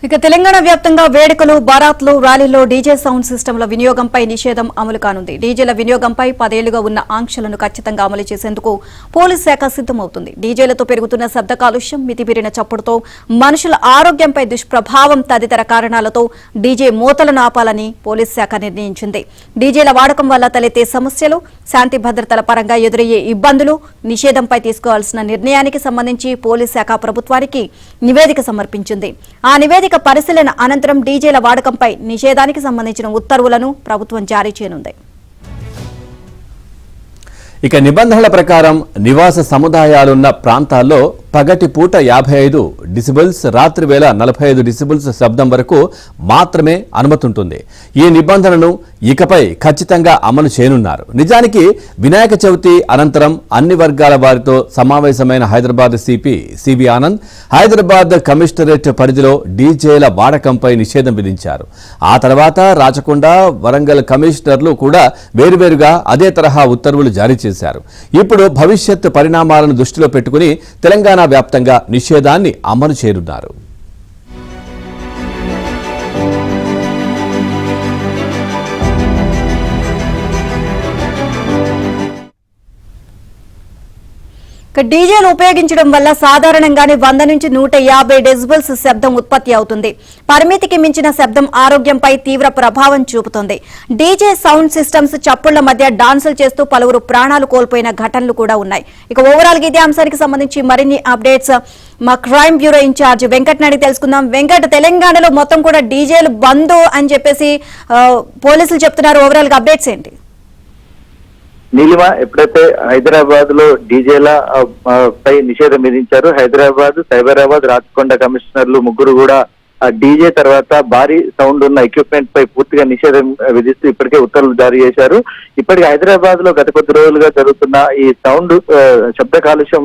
ఇక తెలంగాణ వ్యాప్తంగా వేడుకలు, బారాత్లు, ర్యాలీల్లో డీజే సౌండ్ సిస్టమ్ల వినియోగంపై నిషేధం అమలు కానుంది. డీజేల వినియోగంపై 10 ఏళ్లుగా ఉన్న ఆంక్షలను ఖచ్చితంగా అమలు చేసేందుకు పోలీస్ శాఖ సిద్దమవుతుంది. డీజేలతో పెరుగుతున్న శబ్ద కాలుష్యం, మితిమీరిన చప్పుడుతో మనుషుల ఆరోగ్యంపై దుష్ప్రభావం తదితర కారణాలతో డీజే మోతలను ఆపాలని పోలీస్ శాఖ నిర్ణయించింది. డీజేల వాడకం వల్ల తలెత్తే సమస్యలు, శాంతి భద్రతల పరంగా ఎదురయ్యే ఇబ్బందులు, నిషేధంపై తీసుకోవాల్సిన నిర్ణయానికి సంబంధించి పోలీస్ శాఖ ప్రభుత్వానికి నివేదిక సమర్పించింది. ఆ నివేదిక పరిశీలన అనంతరం డీజేల వాడకంపై నిషేధానికి సంబంధించిన ఉత్తర్వులను ప్రభుత్వం జారీ చేయనుంది. ఇక నిబంధనల ప్రకారం నివాస సముదాయాలున్న ప్రాంతాల్లో పగటిపూట 55 డెసిబెల్స్, రాత్రి వేళ 45 డెసిబెల్స్ శబ్దం వరకు మాత్రమే అనుమతి ఉంటుంది. ఈ నిబంధనను ఇకపై ఖచ్చితంగా అమలు చేయనున్నారు. నిజానికి వినాయక చవితి అనంతరం అన్ని వర్గాల వారితో సమావేశమైన హైదరాబాద్ సిబి ఆనంద్ హైదరాబాద్ కమిషనరేట్ పరిధిలో డీజేల వాడకంపై నిషేధం విధించారు. ఆ తర్వాత రాచకొండ, వరంగల్ కమిషనర్లు కూడా వేరువేరుగా అదే తరహా ఉత్తర్వులు జారీ చేశారు. ఇప్పుడు భవిష్యత్ పరిణామాలను దృష్టిలో పెట్టుకుని తెలంగాణ వ్యాప్తంగా నిషేధాన్ని అమలు చేయనున్నారు. డీజేలు ఉపయోగించడం వల్ల సాధారణంగానే 100 నుంచి 150 డెసిబెల్స్ శబ్దం ఉత్పత్తి అవుతుంది. పరిమితికి మించిన శబ్దం ఆరోగ్యంపై తీవ్ర ప్రభావం చూపుతుంది. డీజే సౌండ్ సిస్టమ్స్ చప్పుళ్ల మధ్య డాన్సులు చేస్తూ పలువురు ప్రాణాలు కోల్పోయిన ఘటనలు కూడా ఉన్నాయి. ఇక ఓవరాల్ గా ఇదే అంశానికి సంబంధించి మరిన్ని అప్డేట్స్ మా క్రైమ్ బ్యూరో ఇన్ఛార్జ్ వెంకట్ నాడి తెలుసుకుందాం. వెంకట్, తెలంగాణలో మొత్తం కూడా డీజేలు బంద్ అని చెప్పేసి పోలీసులు చెప్తున్నారు. ఓవరాల్ గా అప్డేట్స్ ఏంటి? నీలిమ, ఎప్పుడైతే హైదరాబాద్ లో డీజేల పై నిషేధం విధించారు, హైదరాబాద్, సైబరాబాద్, రాచకొండ కమిషనర్లు ముగ్గురు కూడా డీజే తర్వాత భారీ సౌండ్ ఉన్న ఎక్విప్మెంట్ పై పూర్తిగా నిషేధం విధిస్తూ ఇప్పటికే ఉత్తర్వులు జారీ చేశారు. ఇప్పటికే హైదరాబాద్ లో గత కొద్ది రోజులుగా జరుగుతున్న ఈ సౌండ్ శబ్ద కాలుష్యం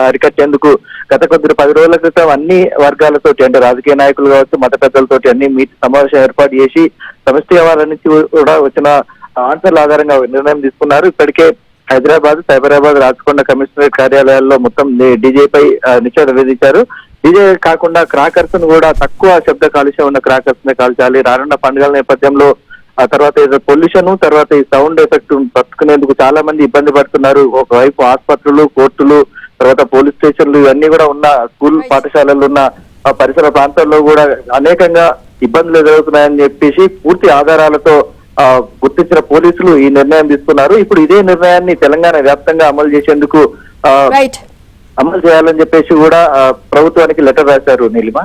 అరికట్టేందుకు గత 10 రోజుల క్రితం అన్ని వర్గాలతోటి, అంటే రాజకీయ నాయకులు కావచ్చు, మత పెద్దలతోటి అన్ని సమావేశం ఏర్పాటు చేసి సమష్టి వ్యవహారాల నుంచి కూడా వచ్చిన ఆన్సర్ల ఆధారంగా నిర్ణయం తీసుకున్నారు. ఇప్పటికే హైదరాబాద్, సైబరాబాద్, రాచకొండ కమిషనరేట్ కార్యాలయాల్లో మొత్తం డీజే పై నిషేధం విధించారు. డీజే కాకుండా క్రాకర్స్ ను కూడా తక్కువ శబ్ద కాలుష్యం ఉన్న క్రాకర్స్ నే కాల్చాలి. రానున్న పండుగల నేపథ్యంలో ఆ తర్వాత పొల్యూషన్, తర్వాత ఈ సౌండ్ ఎఫెక్ట్ పట్టుకునేందుకు చాలా మంది ఇబ్బంది పడుతున్నారు. ఒకవైపు ఆసుపత్రులు, కోర్టులు, తర్వాత పోలీస్ స్టేషన్లు ఇవన్నీ కూడా ఉన్న స్కూల్ పాఠశాలలు ఉన్న పరిసర ప్రాంతాల్లో కూడా అనేకంగా ఇబ్బందులు ఎదురవుతున్నాయని చెప్పేసి పూర్తి ఆధారాలతో గుర్తించిన పోలీసులు ఈ నిర్ణయం తీసుకున్నారు. ఇప్పుడు ఇదే నిర్ణయాన్ని తెలంగాణ వ్యాప్తంగా అమలు చేసేందుకు అమలు చేయాలని చెప్పేసి కూడా ప్రభుత్వానికి లెటర్ రాశారు. నీలిమ.